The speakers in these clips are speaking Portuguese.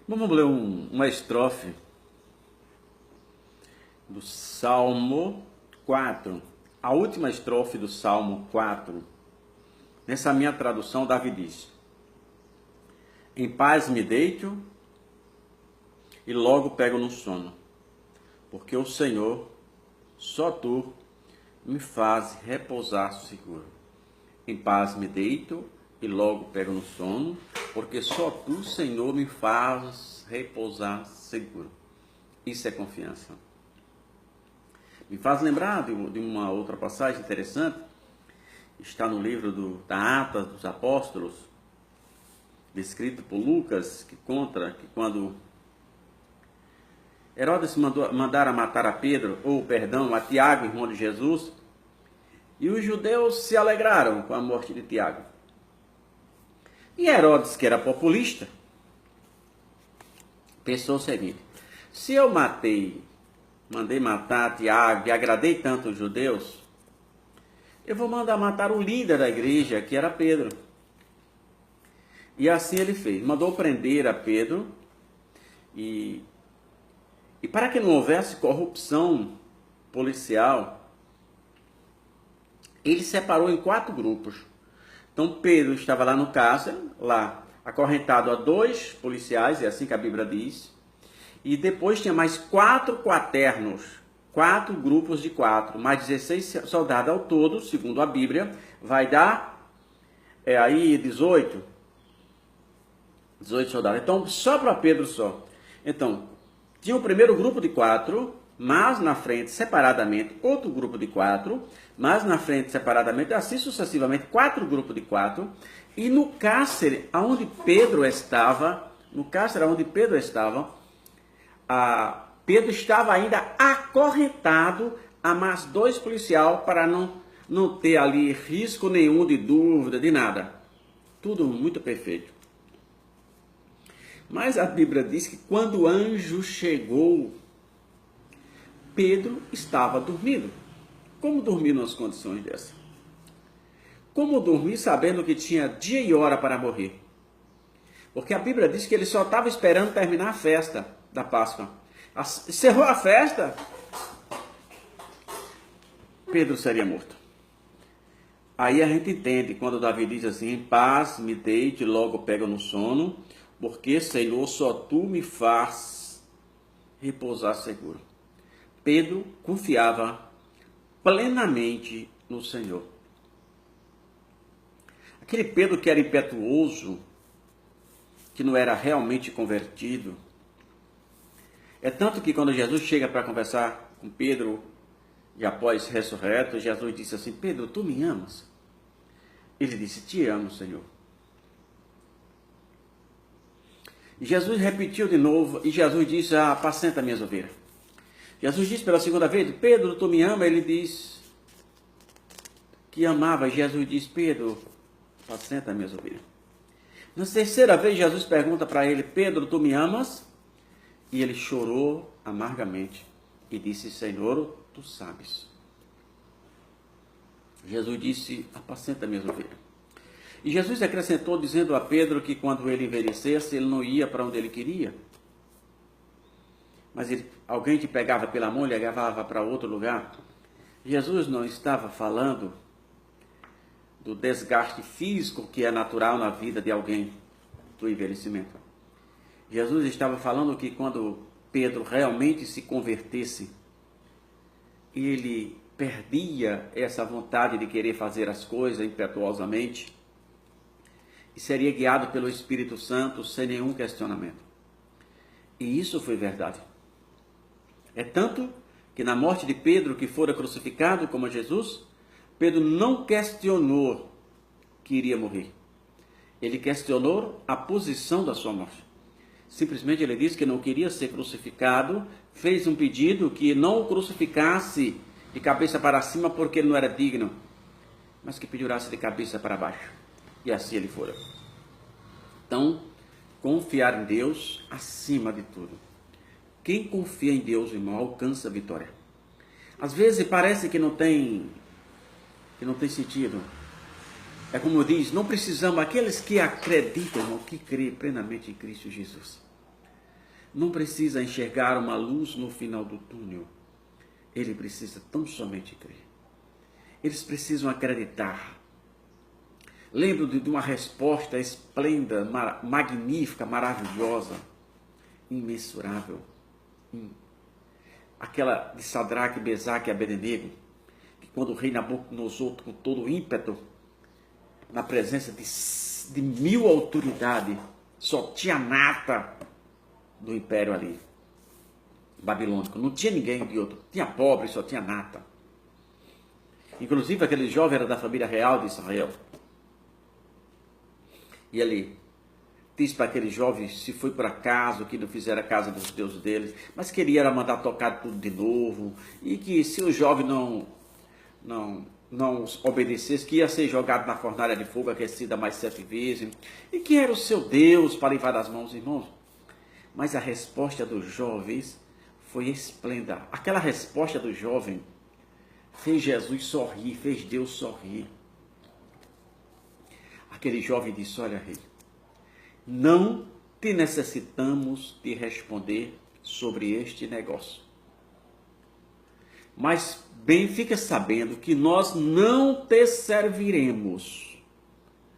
Vamos ler uma estrofe do Salmo 4. A última estrofe do Salmo 4. Nessa minha tradução, Davi diz: em paz me deito e logo pego no sono, porque o Senhor, só tu, me faz repousar seguro. Em paz me deito e logo pego no sono, porque só tu, Senhor, me faz repousar seguro. Isso é confiança. Me faz lembrar de uma outra passagem interessante. Está no livro da Atos dos Apóstolos, descrito por Lucas, que conta que quando Herodes mandara matar a Pedro, a Tiago, irmão de Jesus, e os judeus se alegraram com a morte de Tiago. E Herodes, que era populista, pensou o seguinte: se eu mandei matar Tiago e agradei tanto os judeus, eu vou mandar matar o líder da igreja, que era Pedro. E assim ele fez. Mandou prender a Pedro e para que não houvesse corrupção policial, ele separou em 4 grupos. Então Pedro estava lá no cárcere, lá acorrentado a 2 policiais, é assim que a Bíblia diz. E depois tinha mais 4 quaternos, 4 grupos de 4, mais 16 soldados ao todo, segundo a Bíblia, vai dar aí 18 soldados. Então, só para Pedro só. Então, tinha o primeiro grupo de 4, mas na frente, separadamente, outro grupo de 4, mas na frente, separadamente, assim sucessivamente, 4 grupos de 4. E no cárcere onde Pedro estava, Pedro estava ainda acorrentado a mais 2 policiais para não ter ali risco nenhum de dúvida, de nada. Tudo muito perfeito. Mas a Bíblia diz que quando o anjo chegou, Pedro estava dormindo. Como dormir nas condições dessas? Como dormir sabendo que tinha dia e hora para morrer? Porque a Bíblia diz que ele só estava esperando terminar a festa da Páscoa. Encerrou a festa, Pedro seria morto. Aí a gente entende quando Davi diz assim: em paz me deite, logo pego no sono, porque, Senhor, só tu me faz repousar seguro. Pedro confiava plenamente no Senhor. Aquele Pedro que era impetuoso, que não era realmente convertido. É tanto que quando Jesus chega para conversar com Pedro, e após ressurreto, Jesus disse assim: Pedro, tu me amas? Ele disse: te amo, Senhor. E Jesus repetiu de novo, e Jesus disse: apacenta minhas ovelhas. Jesus disse pela segunda vez: Pedro, tu me amas? Ele diz que amava. Jesus disse: Pedro, apacenta minhas ovelhas. Na terceira vez, Jesus pergunta para ele: Pedro, tu me amas? E ele chorou amargamente e disse: Senhor, tu sabes. Jesus disse: apacenta minhas ovelhas. E Jesus acrescentou dizendo a Pedro que quando ele envelhecesse, ele não ia para onde ele queria. Mas alguém te pegava pela mão e levava para outro lugar. Jesus não estava falando do desgaste físico que é natural na vida de alguém, do envelhecimento. Jesus estava falando que quando Pedro realmente se convertesse, ele perdia essa vontade de querer fazer as coisas impetuosamente e seria guiado pelo Espírito Santo sem nenhum questionamento. E isso foi verdade. É tanto que na morte de Pedro, que fora crucificado como Jesus, Pedro não questionou que iria morrer. Ele questionou a posição da sua morte. Simplesmente ele disse que não queria ser crucificado, fez um pedido que não o crucificasse de cabeça para cima porque ele não era digno, mas que pendurasse de cabeça para baixo. E assim ele fora. Então, confiar em Deus acima de tudo. Quem confia em Deus, irmão, alcança a vitória. Às vezes parece que não tem sentido. É como diz, não precisamos, aqueles que acreditam, irmão, que creem plenamente em Cristo Jesus. não precisa enxergar uma luz no final do túnel. Ele precisa tão somente crer. Eles precisam acreditar. Lembro de uma resposta esplêndida, magnífica, maravilhosa, imensurável. Aquela de Sadraque, Mesaque e Abednego, que quando o rei Nabucodonosor, com todo o ímpeto, na presença de 1000 autoridades, só tinha nata do império ali, babilônico. Não tinha ninguém de outro. Tinha pobre, só tinha nata. Inclusive aquele jovem era da família real de Israel. E ele disse para aquele jovem se foi por acaso que não fizeram a casa dos deuses deles, mas queria era mandar tocar tudo de novo, e que se o jovem não obedecesse, que ia ser jogado na fornalha de fogo aquecida mais 7 vezes, e que era o seu Deus para livrar das mãos, irmãos. Mas a resposta dos jovens foi esplêndida. Aquela resposta do jovem fez Jesus sorrir, fez Deus sorrir. Aquele jovem disse: olha, rei, não te necessitamos de responder sobre este negócio. Mas bem fica sabendo que nós não te serviremos.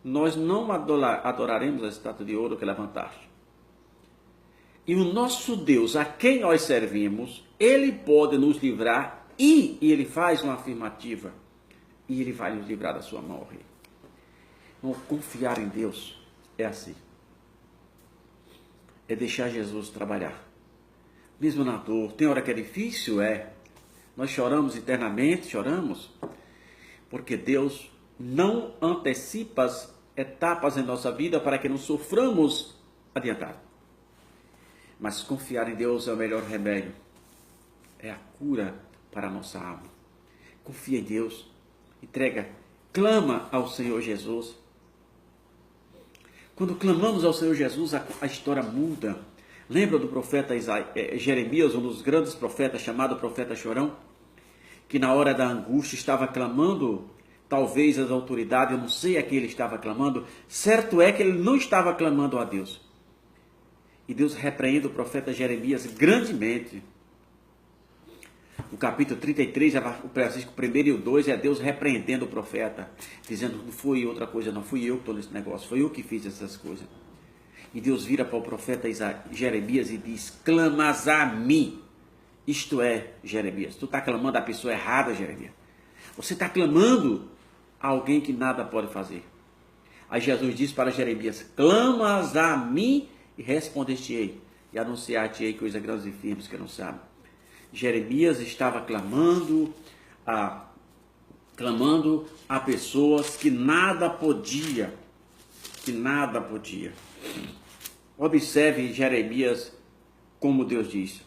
Nós não adoraremos a estátua de ouro que levantaste. E o nosso Deus, a quem nós servimos, Ele pode nos livrar, e Ele faz uma afirmativa, e Ele vai nos livrar da sua mão, rei. Então, confiar em Deus é assim. É deixar Jesus trabalhar. Mesmo na dor, tem hora que é difícil, nós choramos internamente, choramos, porque Deus não antecipa as etapas em nossa vida para que não soframos adiantado. Mas confiar em Deus é o melhor remédio. É a cura para a nossa alma. Confia em Deus. Entrega. Clama ao Senhor Jesus. Quando clamamos ao Senhor Jesus, a história muda. Lembra do profeta Jeremias, um dos grandes profetas, chamado profeta chorão? Que na hora da angústia estava clamando, talvez as autoridades, eu não sei a quem ele estava clamando. Certo é que ele não estava clamando a Deus. E Deus repreende o profeta Jeremias grandemente. No capítulo 33, o versículo 1 e o 2, é Deus repreendendo o profeta, dizendo: não foi outra coisa, não fui eu que estou nesse negócio, foi eu que fiz essas coisas. E Deus vira para o profeta Jeremias e diz: clamas a mim. Isto é, Jeremias, tu está clamando a pessoa errada, Jeremias. Você está clamando a alguém que nada pode fazer. Aí Jesus diz para Jeremias: clamas a mim e respondeste-ei, e anunciar-te-ei coisas grandes e firmes que não sabem. Jeremias estava clamando a pessoas que nada podia. Observe Jeremias como Deus diz.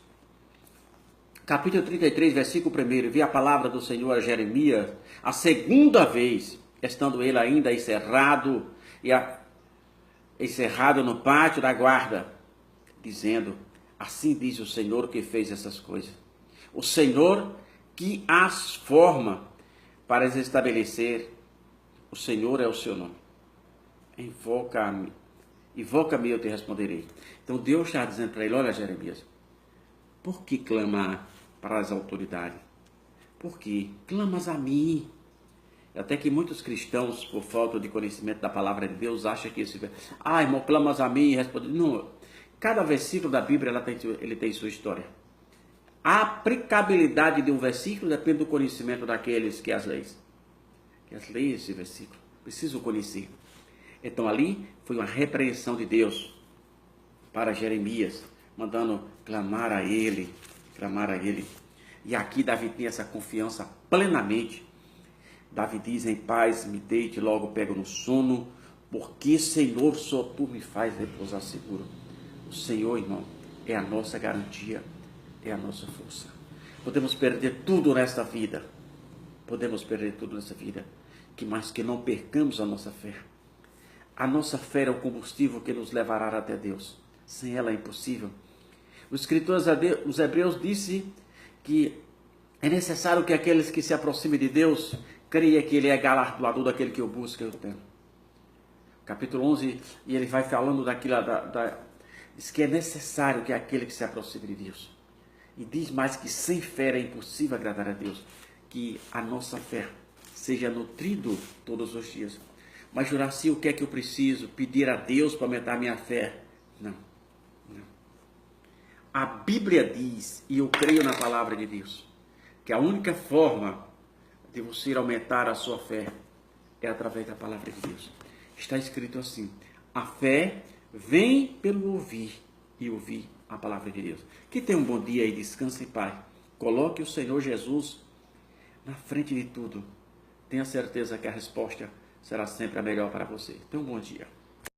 Capítulo 33, versículo 1, vi a palavra do Senhor a Jeremias, a segunda vez, estando ele ainda encerrado no pátio da guarda, dizendo: assim diz o Senhor que fez essas coisas. O Senhor que as forma para as estabelecer. O Senhor é o seu nome. Invoca-me, eu te responderei. Então Deus está dizendo para ele: olha, Jeremias, por que clamar para as autoridades? Por que clamas a mim? Até que muitos cristãos, por falta de conhecimento da palavra de Deus, acham que esse... irmão, clamas a mim e responde. Não, cada versículo da Bíblia ele tem sua história. A aplicabilidade de um versículo depende do conhecimento daqueles que as leis. Que as leis esse versículo precisam conhecer. Então ali foi uma repreensão de Deus para Jeremias, mandando clamar a ele. E aqui Davi tem essa confiança plenamente. Davi diz: em paz me deite, logo pego no sono, porque Senhor, só tu me faz repousar seguro. O Senhor, irmão, é a nossa garantia, é a nossa força. Podemos perder tudo nesta vida, mas que não percamos a nossa fé. A nossa fé é o combustível que nos levará até Deus. Sem ela é impossível. Os escritores, os hebreus, disse que é necessário que aqueles que se aproximem de Deus creia que Ele é galardoador daquele que o busca e o tem. Capítulo 11, e ele vai falando Diz que é necessário que aquele que se aproxime de Deus. E diz mais que sem fé é impossível agradar a Deus. Que a nossa fé seja nutrido todos os dias. Mas, Juraci, o que é que eu preciso? Pedir a Deus para aumentar a minha fé? Não. A Bíblia diz, e eu creio na palavra de Deus, que a única forma de você aumentar a sua fé é através da palavra de Deus. Está escrito assim: a fé vem pelo ouvir e ouvir a palavra de Deus. Que tenha um bom dia e descanse em paz. Coloque o Senhor Jesus na frente de tudo. Tenha certeza que a resposta será sempre a melhor para você. Tenha um bom dia.